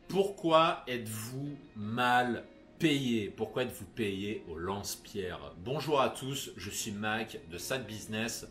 Pourquoi êtes-vous mal payé? Pourquoi êtes-vous payé au lance-pierre? Bonjour à tous, je suis Mac de Sad Business,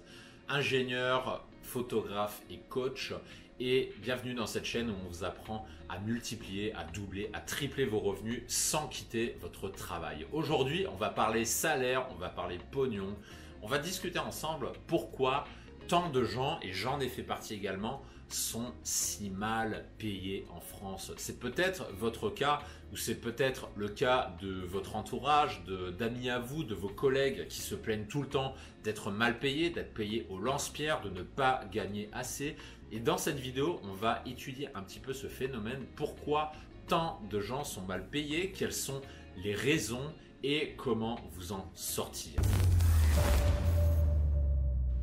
ingénieur, photographe et coach. Et bienvenue dans cette chaîne où on vous apprend à multiplier, à doubler, à tripler vos revenus sans quitter votre travail. Aujourd'hui, on va parler salaire, on va parler pognon. On va discuter ensemble pourquoi tant de gens, et j'en ai fait partie également, sont si mal payés en France. C'est peut-être votre cas ou c'est peut-être le cas de votre entourage, d'amis à vous, de vos collègues qui se plaignent tout le temps d'être mal payés, d'être payés au lance-pierre, de ne pas gagner assez. Et dans cette vidéo, on va étudier un petit peu ce phénomène, pourquoi tant de gens sont mal payés, quelles sont les raisons et comment vous en sortir.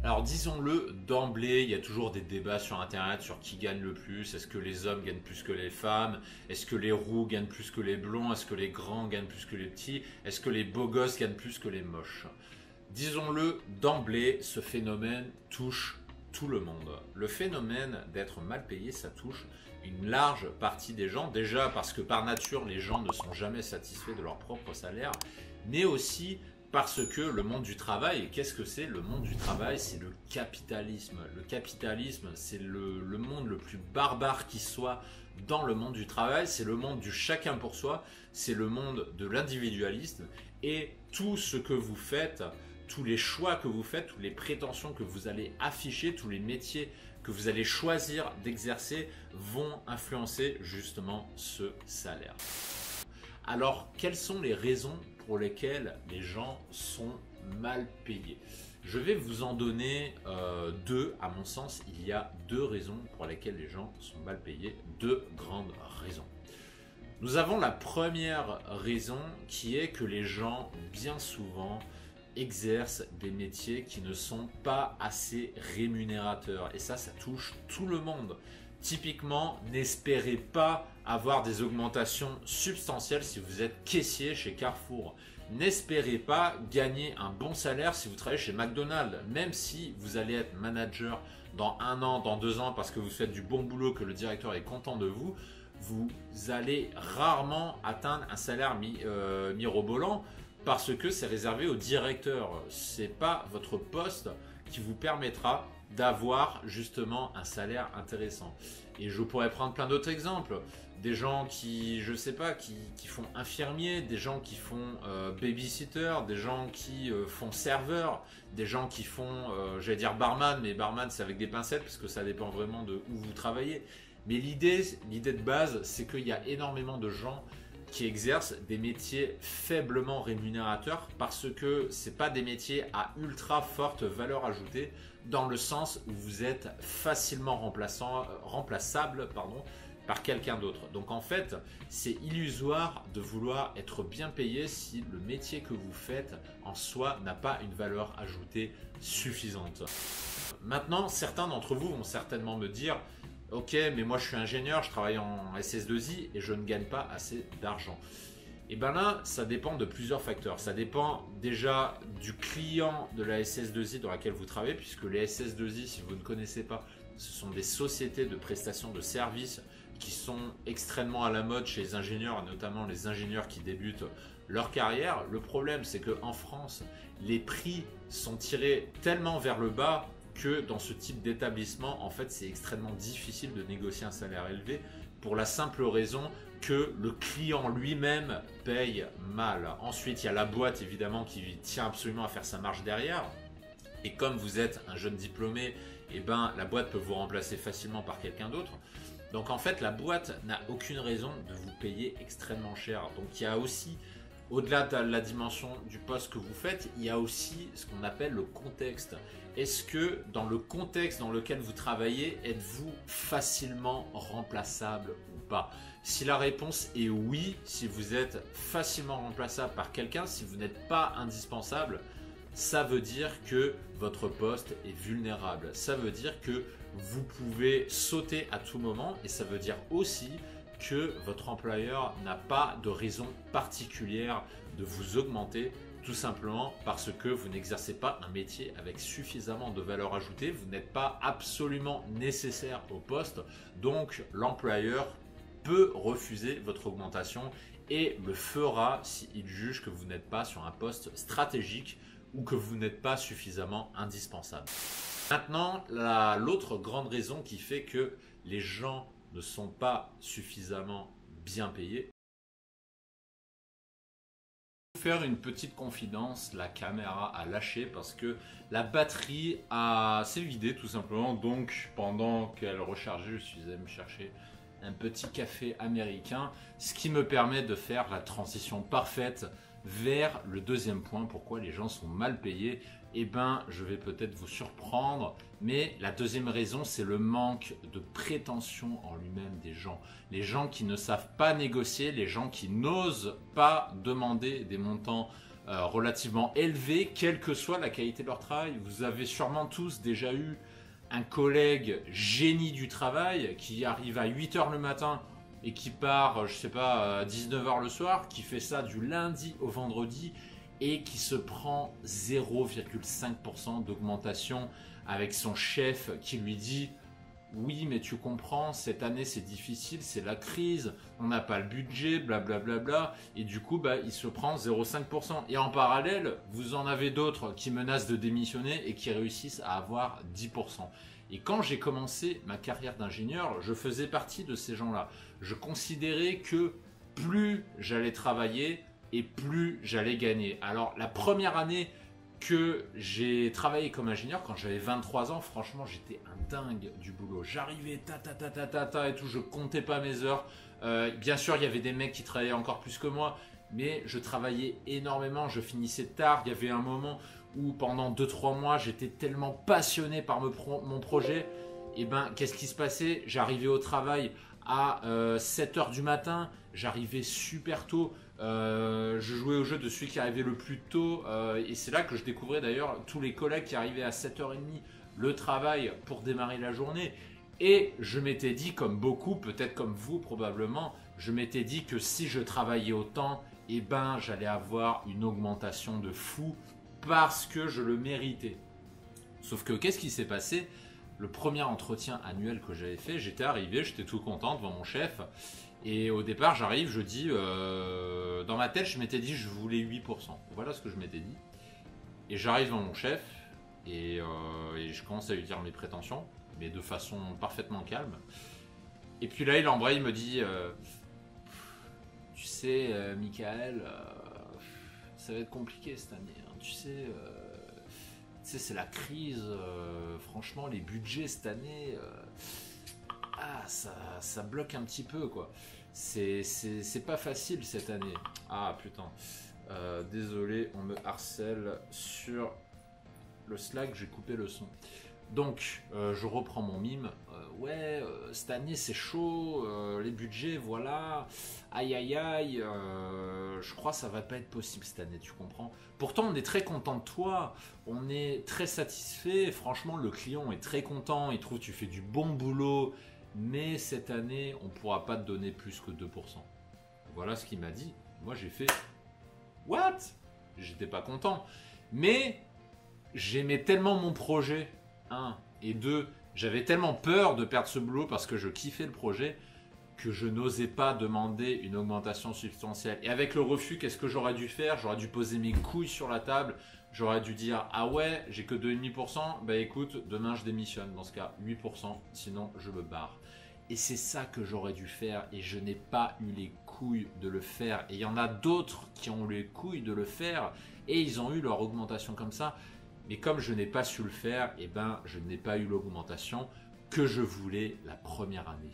Alors disons-le d'emblée, il y a toujours des débats sur internet sur qui gagne le plus. Est-ce que les hommes gagnent plus que les femmes? Est-ce que les roux gagnent plus que les blonds? Est-ce que les grands gagnent plus que les petits? Est-ce que les beaux gosses gagnent plus que les moches? Disons-le d'emblée, ce phénomène touche tout le monde. Le phénomène d'être mal payé, ça touche une large partie des gens. Déjà parce que par nature, les gens ne sont jamais satisfaits de leur propre salaire, mais aussi parce que le monde du travail, et qu'est-ce que c'est le monde du travail? C'est le capitalisme. Le capitalisme, c'est le monde le plus barbare qui soit dans le monde du travail. C'est le monde du chacun pour soi. C'est le monde de l'individualisme. Et tout ce que vous faites, tous les choix que vous faites, toutes les prétentions que vous allez afficher, tous les métiers que vous allez choisir d'exercer vont influencer justement ce salaire. Alors, quelles sont les raisons pour lesquelles les gens sont mal payés? Je vais vous en donner deux. À mon sens, il y a deux raisons pour lesquelles les gens sont mal payés, deux grandes raisons. Nous avons la première raison qui est que les gens, bien souvent, exercent des métiers qui ne sont pas assez rémunérateurs. Et ça touche tout le monde. Typiquement, n'espérez pas avoir des augmentations substantielles si vous êtes caissier chez Carrefour. N'espérez pas gagner un bon salaire si vous travaillez chez McDonald's. Même si vous allez être manager dans 1 an, dans 2 ans, parce que vous faites du bon boulot, que le directeur est content de vous, vous allez rarement atteindre un salaire mirobolant parce que c'est réservé au directeur. C'est pas votre poste qui vous permettra d'avoir justement un salaire intéressant. Et je pourrais prendre plein d'autres exemples. Des gens qui, je sais pas, qui font infirmier, des gens qui font babysitter, des gens qui font serveur, des gens qui font, j'allais dire barman, mais barman c'est avec des pincettes parce que ça dépend vraiment de où vous travaillez. Mais l'idée de base, c'est qu'il y a énormément de gens qui exercent des métiers faiblement rémunérateurs parce que c'est pas des métiers à ultra forte valeur ajoutée dans le sens où vous êtes facilement remplaçable par quelqu'un d'autre. Donc en fait, c'est illusoire de vouloir être bien payé si le métier que vous faites en soi n'a pas une valeur ajoutée suffisante. Maintenant, certains d'entre vous vont certainement me dire: ok, mais moi je suis ingénieur, je travaille en SS2I et je ne gagne pas assez d'argent. Et bien là, ça dépend de plusieurs facteurs. Ça dépend déjà du client de la SS2I dans laquelle vous travaillez, puisque les SS2I, si vous ne connaissez pas, ce sont des sociétés de prestation de services qui sont extrêmement à la mode chez les ingénieurs, et notamment les ingénieurs qui débutent leur carrière. Le problème, c'est qu'en France, les prix sont tirés tellement vers le bas que dans ce type d'établissement, en fait, c'est extrêmement difficile de négocier un salaire élevé pour la simple raison que le client lui-même paye mal. Ensuite, il y a la boîte, évidemment, qui tient absolument à faire sa marge derrière. Et comme vous êtes un jeune diplômé, eh ben, la boîte peut vous remplacer facilement par quelqu'un d'autre. Donc, en fait, la boîte n'a aucune raison de vous payer extrêmement cher. Donc, il y a aussi, au-delà de la dimension du poste que vous faites, il y a aussi ce qu'on appelle le contexte. Est-ce que dans le contexte dans lequel vous travaillez, êtes-vous facilement remplaçable ou pas? Si la réponse est oui, si vous êtes facilement remplaçable par quelqu'un, si vous n'êtes pas indispensable, ça veut dire que votre poste est vulnérable. Ça veut dire que vous pouvez sauter à tout moment et ça veut dire aussi que votre employeur n'a pas de raison particulière de vous augmenter, tout simplement parce que vous n'exercez pas un métier avec suffisamment de valeur ajoutée, vous n'êtes pas absolument nécessaire au poste, donc l'employeur peut refuser votre augmentation et le fera s'il juge que vous n'êtes pas sur un poste stratégique ou que vous n'êtes pas suffisamment indispensable. Maintenant, l'autre grande raison qui fait que les gens ne sont pas suffisamment bien payés. Faire une petite confidence, la caméra a lâché parce que la batterie s'est vidée tout simplement. Donc pendant qu'elle rechargeait, je suis allé me chercher un petit café américain, ce qui me permet de faire la transition parfaite vers le deuxième point, pourquoi les gens sont mal payés. Eh bien, je vais peut-être vous surprendre, mais la deuxième raison, c'est le manque de prétention en lui-même des gens. Les gens qui ne savent pas négocier, les gens qui n'osent pas demander des montants relativement élevés, quelle que soit la qualité de leur travail. Vous avez sûrement tous déjà eu un collègue génie du travail qui arrive à 8 h le matin et qui part, je sais pas, à 19 h le soir, qui fait ça du lundi au vendredi et qui se prend 0,5% d'augmentation avec son chef qui lui dit « Oui, mais tu comprends, cette année c'est difficile, c'est la crise, on n'a pas le budget, blablabla. Bla bla bla. » Et du coup, il se prend 0,5%. Et en parallèle, vous en avez d'autres qui menacent de démissionner et qui réussissent à avoir 10%. Et quand j'ai commencé ma carrière d'ingénieur, je faisais partie de ces gens-là. Je considérais que plus j'allais travailler et plus j'allais gagner. Alors la première année que j'ai travaillé comme ingénieur, quand j'avais 23 ans, franchement j'étais un dingue du boulot. J'arrivais ta et tout, je comptais pas mes heures. Bien sûr il y avait des mecs qui travaillaient encore plus que moi, mais je travaillais énormément, je finissais tard. Il y avait un moment où pendant 2-3 mois j'étais tellement passionné par mon projet, et qu'est-ce qui se passait? J'arrivais au travail à 7 h du matin, j'arrivais super tôt, je jouais au jeu de celui qui arrivait le plus tôt, et c'est là que je découvrais d'ailleurs tous les collègues qui arrivaient à 7 h 30 le travail pour démarrer la journée. Et je m'étais dit, comme beaucoup, peut-être comme vous probablement, je m'étais dit que si je travaillais autant, j'allais avoir une augmentation de fou parce que je le méritais. Sauf que qu'est-ce qui s'est passé? Le premier entretien annuel que j'avais fait, j'étais arrivé, j'étais tout content devant mon chef. Et au départ, j'arrive, je dis, dans ma tête, je m'étais dit, je voulais 8%. Voilà ce que je m'étais dit. Et j'arrive devant mon chef et je commence à lui dire mes prétentions, mais de façon parfaitement calme. Et puis là, il embraye, il me dit, tu sais, Michael, ça va être compliqué cette année. Hein. Tu sais, c'est la crise. Franchement, les budgets cette année, ça bloque un petit peu, quoi. C'est pas facile cette année. Ah putain. Désolé, on me harcèle sur le Slack, j'ai coupé le son. Donc, je reprends mon mime. Cette année c'est chaud, les budgets, voilà. Aïe aïe aïe, je crois que ça va pas être possible cette année, tu comprends. Pourtant, on est très content de toi, on est très satisfait. Franchement, le client est très content, il trouve que tu fais du bon boulot. Mais cette année, on pourra pas te donner plus que 2%. Voilà ce qu'il m'a dit. Moi, j'ai fait what? J'étais pas content. Mais j'aimais tellement mon projet, 1 et 2, j'avais tellement peur de perdre ce boulot parce que je kiffais le projet que je n'osais pas demander une augmentation substantielle. Et avec le refus, qu'est-ce que j'aurais dû faire? J'aurais dû poser mes couilles sur la table. J'aurais dû dire, ah ouais, j'ai que 2,5%, écoute, demain je démissionne. Dans ce cas, 8%, sinon je me barre. Et c'est ça que j'aurais dû faire et je n'ai pas eu les couilles de le faire. Et il y en a d'autres qui ont eu les couilles de le faire et ils ont eu leur augmentation comme ça. Mais comme je n'ai pas su le faire, je n'ai pas eu l'augmentation que je voulais la première année.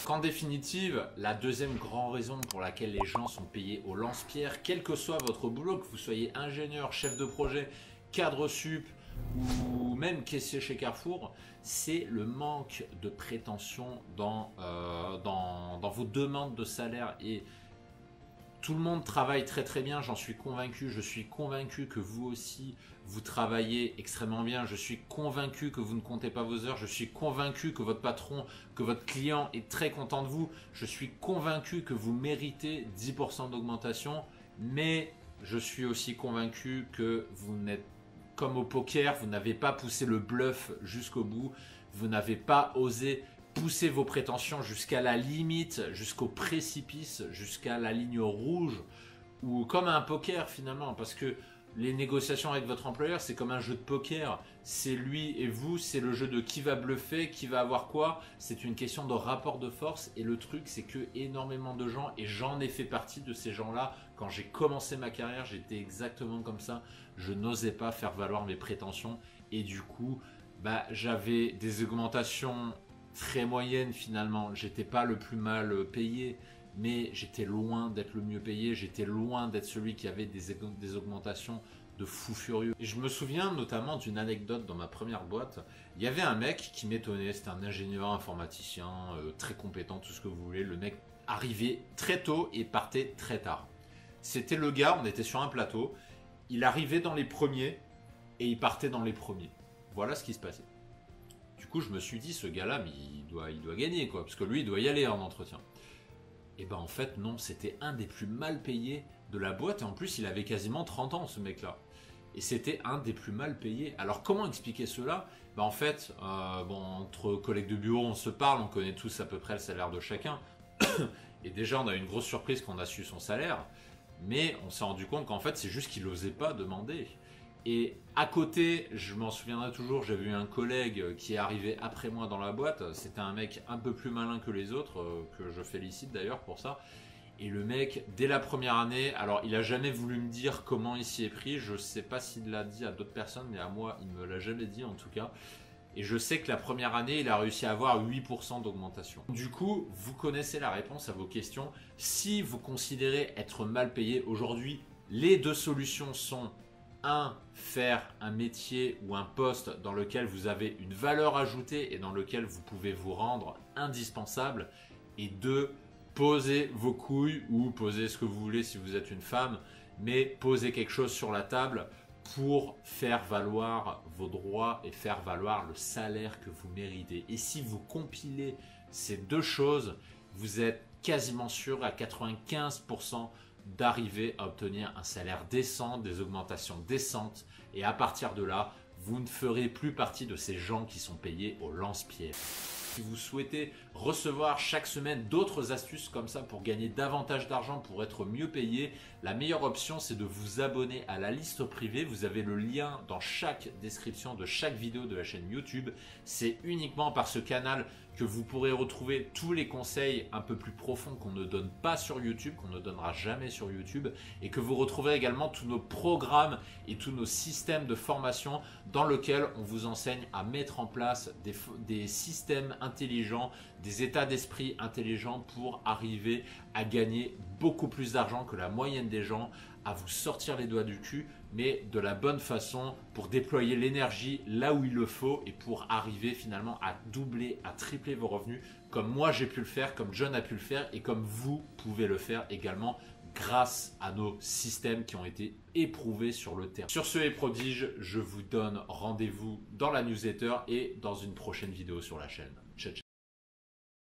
En définitive, la deuxième grande raison pour laquelle les gens sont payés au lance-pierre, quel que soit votre boulot, que vous soyez ingénieur, chef de projet, cadre sup ou même caissier chez Carrefour, c'est le manque de prétention dans vos demandes de salaire. Et tout le monde travaille très très bien, j'en suis convaincu. Je suis convaincu que vous aussi, vous travaillez extrêmement bien. Je suis convaincu que vous ne comptez pas vos heures. Je suis convaincu que votre patron, que votre client est très content de vous. Je suis convaincu que vous méritez 10% d'augmentation. Mais je suis aussi convaincu que vous n'êtes comme au poker, vous n'avez pas poussé le bluff jusqu'au bout. Vous n'avez pas osé poussez vos prétentions jusqu'à la limite, jusqu'au précipice, jusqu'à la ligne rouge, ou comme un poker finalement, parce que les négociations avec votre employeur, c'est comme un jeu de poker. C'est lui et vous, c'est le jeu de qui va bluffer, qui va avoir quoi. C'est une question de rapport de force. Et le truc, c'est que énormément de gens, et j'en ai fait partie de ces gens-là, quand j'ai commencé ma carrière, j'étais exactement comme ça. Je n'osais pas faire valoir mes prétentions. Et du coup, j'avais des augmentations très moyennes finalement. J'étais pas le plus mal payé, mais j'étais loin d'être le mieux payé, j'étais loin d'être celui qui avait des augmentations de fou furieux. Et je me souviens notamment d'une anecdote dans ma première boîte. Il y avait un mec qui m'étonnait, c'était un ingénieur informaticien, très compétent, tout ce que vous voulez. Le mec arrivait très tôt et partait très tard. C'était le gars, on était sur un plateau, il arrivait dans les premiers et il partait dans les premiers. Voilà ce qui se passait. Du coup, je me suis dit, ce gars-là, mais il doit gagner, quoi, parce que lui, il doit y aller en entretien. Et en fait non, c'était un des plus mal payés de la boîte et en plus il avait quasiment 30 ans ce mec là. Et c'était un des plus mal payés. Alors comment expliquer cela? En fait, entre collègues de bureau on se parle, on connaît tous à peu près le salaire de chacun. Et déjà on a eu une grosse surprise quand on a su son salaire. Mais on s'est rendu compte qu'en fait c'est juste qu'il n'osait pas demander. Et à côté, je m'en souviendrai toujours, j'avais eu un collègue qui est arrivé après moi dans la boîte. C'était un mec un peu plus malin que les autres, que je félicite d'ailleurs pour ça. Et le mec, dès la première année, alors il a jamais voulu me dire comment il s'y est pris. Je sais pas s'il l'a dit à d'autres personnes, mais à moi, il me l'a jamais dit en tout cas. Et je sais que la première année, il a réussi à avoir 8% d'augmentation. Du coup, vous connaissez la réponse à vos questions. Si vous considérez être mal payé aujourd'hui, les deux solutions sont: 1. Faire un métier ou un poste dans lequel vous avez une valeur ajoutée et dans lequel vous pouvez vous rendre indispensable. Et 2. Poser vos couilles ou poser ce que vous voulez si vous êtes une femme, mais poser quelque chose sur la table pour faire valoir vos droits et faire valoir le salaire que vous méritez. Et si vous compilez ces deux choses, vous êtes quasiment sûr à 95% d'arriver à obtenir un salaire décent, des augmentations décentes, et à partir de là, vous ne ferez plus partie de ces gens qui sont payés au lance-pierre. Si vous souhaitez recevoir chaque semaine d'autres astuces comme ça pour gagner davantage d'argent, pour être mieux payé, la meilleure option c'est de vous abonner à la liste privée. Vous avez le lien dans chaque description de chaque vidéo de la chaîne YouTube. C'est uniquement par ce canal que vous pourrez retrouver tous les conseils un peu plus profonds qu'on ne donne pas sur YouTube, qu'on ne donnera jamais sur YouTube, et que vous retrouverez également tous nos programmes et tous nos systèmes de formation dans lesquels on vous enseigne à mettre en place des systèmes intelligents, des états d'esprit intelligents pour arriver à gagner beaucoup plus d'argent que la moyenne des gens, à vous sortir les doigts du cul, mais de la bonne façon, pour déployer l'énergie là où il le faut et pour arriver finalement à doubler, à tripler vos revenus, comme moi j'ai pu le faire, comme John a pu le faire et comme vous pouvez le faire également grâce à nos systèmes qui ont été éprouvés sur le terrain. Sur ce, les prodiges, je vous donne rendez-vous dans la newsletter et dans une prochaine vidéo sur la chaîne. Ciao, ciao.